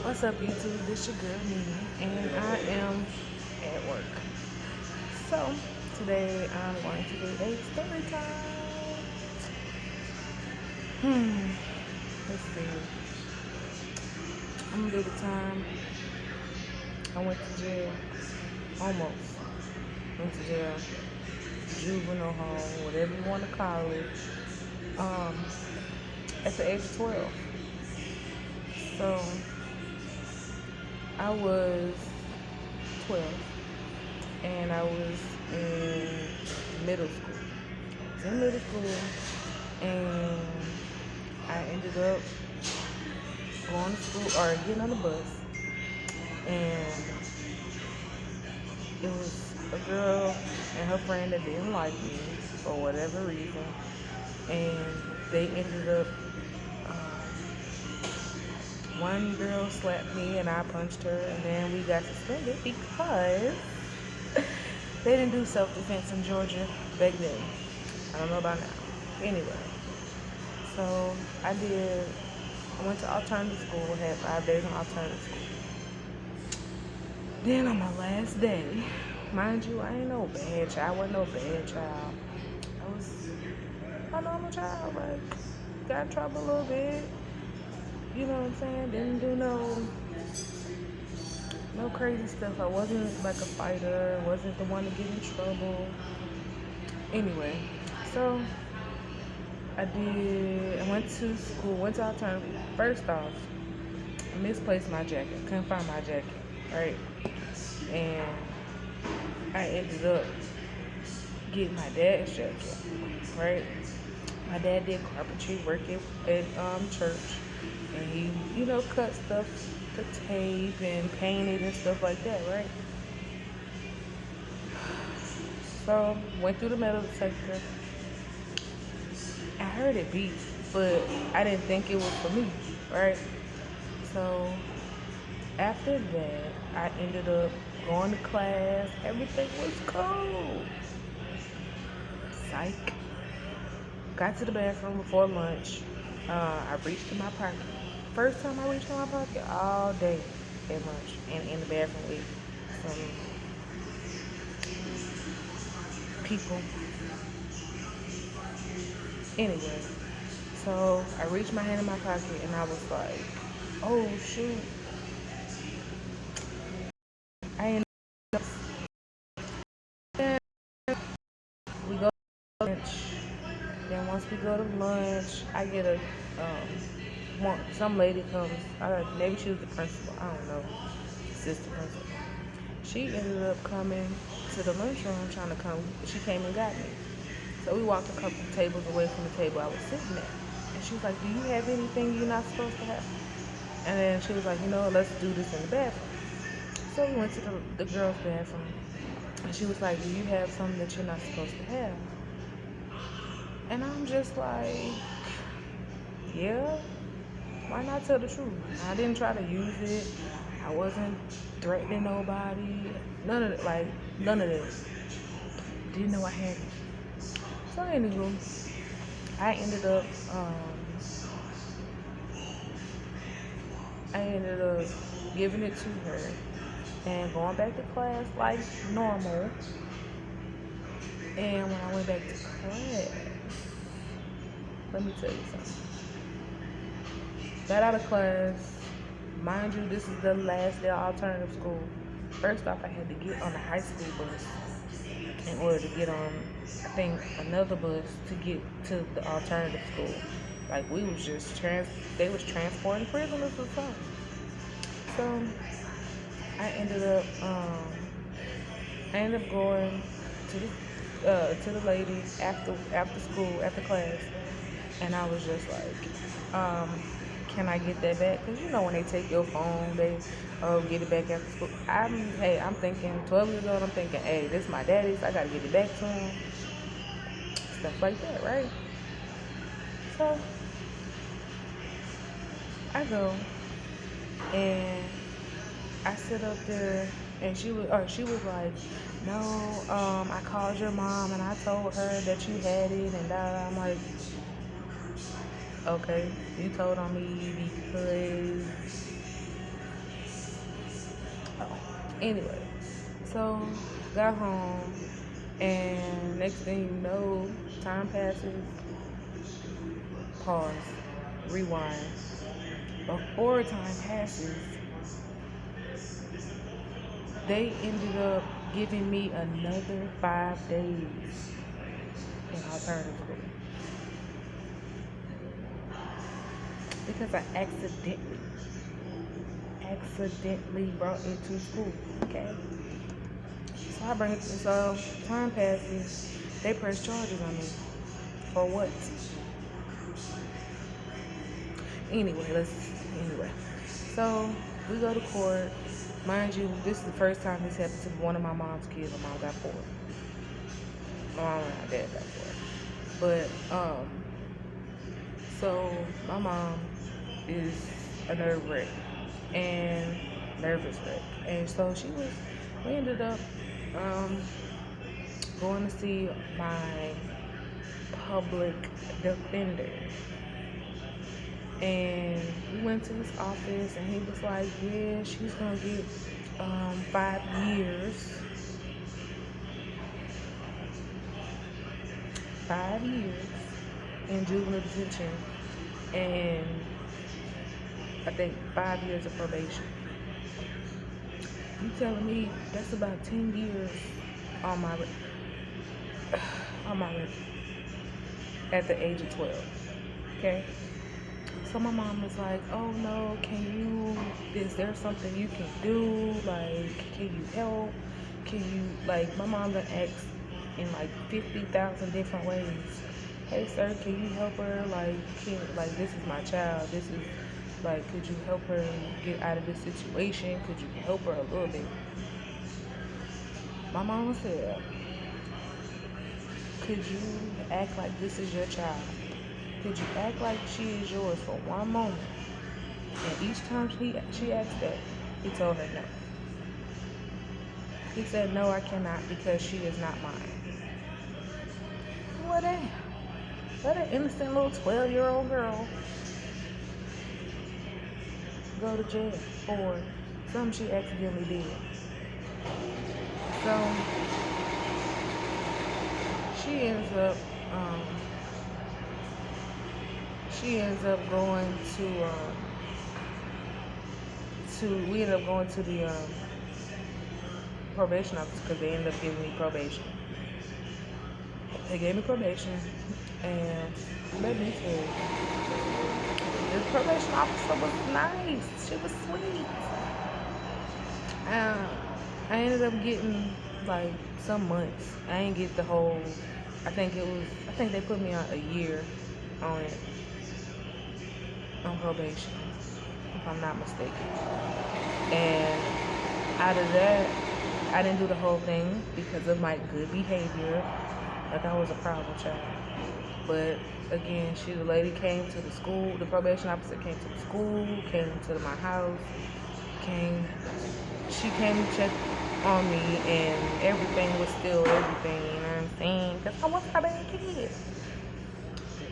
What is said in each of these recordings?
What's up, YouTube? This your girl Nina, and I am at work. So today I'm going to do a story time. Let's see. I'm gonna do the time I went to jail. Almost went to jail, juvenile home, whatever you want to call it. Um, at the age of 12. So I was 12, and I was in middle school. I was in middle school, and I ended up going to school or getting on the bus, and it was a girl and her friend that didn't like me for whatever reason, and they ended up. One girl slapped me and I punched her, and then we got suspended because they didn't do self-defense in Georgia back then. I don't know about now. Anyway, so I did. I went to alternative school. Had 5 days in alternative school. Then on my last day, mind you, I ain't no bad child. I wasn't no bad child. I was a normal child. Like, got in trouble a little bit. You know what I'm saying? Didn't do no crazy stuff. I wasn't like a fighter. Wasn't the one to get in trouble. Anyway, so I went to school. Went to alternative. First off, I misplaced my jacket. Couldn't find my jacket. Right, and I ended up getting my dad's jacket. Right, my dad did carpentry work at church, and he cut stuff to tape and painted and stuff like that. Right. So went through the metal detector. I heard it beep, but I didn't think it was for me. Right. So after that, I ended up going to class. Everything was cool. Psych. Got to the bathroom before lunch. I reached in my pocket. First time I reached in my pocket all day at lunch and in the bathroom with some people. Anyway, so I reached my hand in my pocket and I was like, oh shoot. I ended up, we go to lunch. Then once we go to lunch, I get some lady comes. Maybe she was the principal. I don't know, assistant principal. She ended up coming to the lunchroom trying to come. She came and got me. So we walked a couple tables away from the table I was sitting at. And she was like, do you have anything you're not supposed to have? And then she was like, let's do this in the bathroom. So we went to the girls' bathroom. And she was like, do you have something that you're not supposed to have? And I'm just like, yeah, why not tell the truth? I didn't try to use it. I wasn't threatening nobody. None of it, none of this. Didn't know I had it. So anywho, I ended up giving it to her and going back to class like normal. And when I went back to class, let me tell you something. Got out of class. Mind you, this is the last day of alternative school. First off, I had to get on the high school bus in order to get on, I think, another bus to get to the alternative school. Like, we was just they was transporting prisoners or something. So I ended up going to the lady after school, after class, and I was just like, can I get that back? Because when they take your phone, they get it back after school. I'm thinking 12 years old. I'm thinking, hey, this is my daddy's. I gotta get it back to him. Stuff like that, right? So I go and I sit up there, and she was like, no, I called your mom and I told her that you had it, and I'm like, okay, you told on me because Anyway, so got home, and next thing you know, time passes. Pause. Rewind. Before time passes, they ended up giving me another 5 days in alternative school because I accidentally brought it to school. Okay, so I bring it. So time passes. They press charges on me for what? Anyway. So we go to court. Mind you, this is the first time this happened to one of my mom's kids. My mom got 4. My mom and my dad got 4. But so my mom is a nerve wreck and nervous wreck, and so we ended up going to see my public defender. And we went to his office, and he was like, yeah, she's going to get 5 years. 5 years in juvenile detention, and I think 5 years of probation. You telling me that's about 10 years on my record at the age of 12, okay? So my mom was like, oh no, is there something you can do? Like, can you help? My mom done asked in like 50,000 different ways. Hey sir, can you help her? This is my child. This is, could you help her get out of this situation? Could you help her a little bit? My mama said, could you act like this is your child? Could you act like she is yours for one moment? And each time she asked that, he told her no. He said, no, I cannot, because she is not mine. What damn? Let an innocent little 12-year-old girl go to jail for something she accidentally did. So she ends up going we ended up going to the probation office because they ended up giving me probation. They gave me probation, and let me tell you, the probation officer was nice. She was sweet. I ended up getting some months. I didn't get the whole. I think they put me on a year on it, on probation, if I'm not mistaken. And out of that, I didn't do the whole thing because of my good behavior. I was a problem child. But again, the lady came to the school. The probation officer came to the school, came to my house, she came to check on me, and everything was still everything, you know what I'm saying? Because I wasn't a bad kid.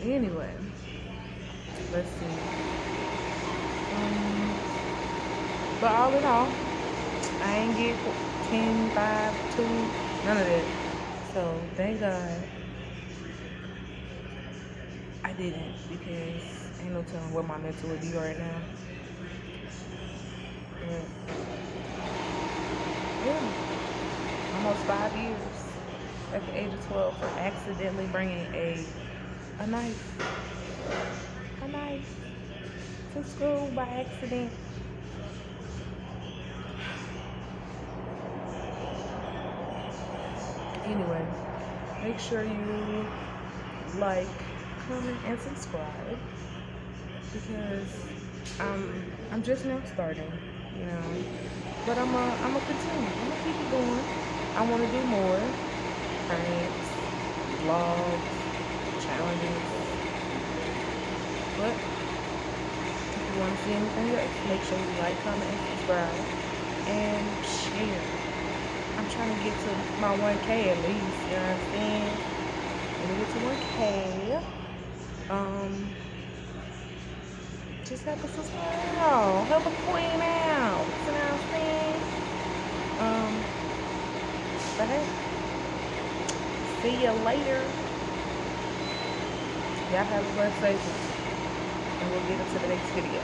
Anyway, let's see. But all in all, I ain't get 10, 5, 2, none of that. So thank God I didn't, because ain't no telling where my mental would be right now. But yeah, almost 5 years at the age of 12 for accidentally bringing a knife to school by accident. Anyway, make sure you like, comment, and subscribe, because I'm just now starting, you know. But I'm gonna continue. I'm gonna keep it going. I want to do more pranks, vlogs, challenges. But if you want to see anything else, make sure you like, comment, and subscribe, and share. I'm trying to get to my 1K at least, you know what I'm saying? When we get to 1K, just help a sister out, help a queen out, you know what I'm saying? But hey, see you later. Y'all have a blessed day. And we'll get into the next video.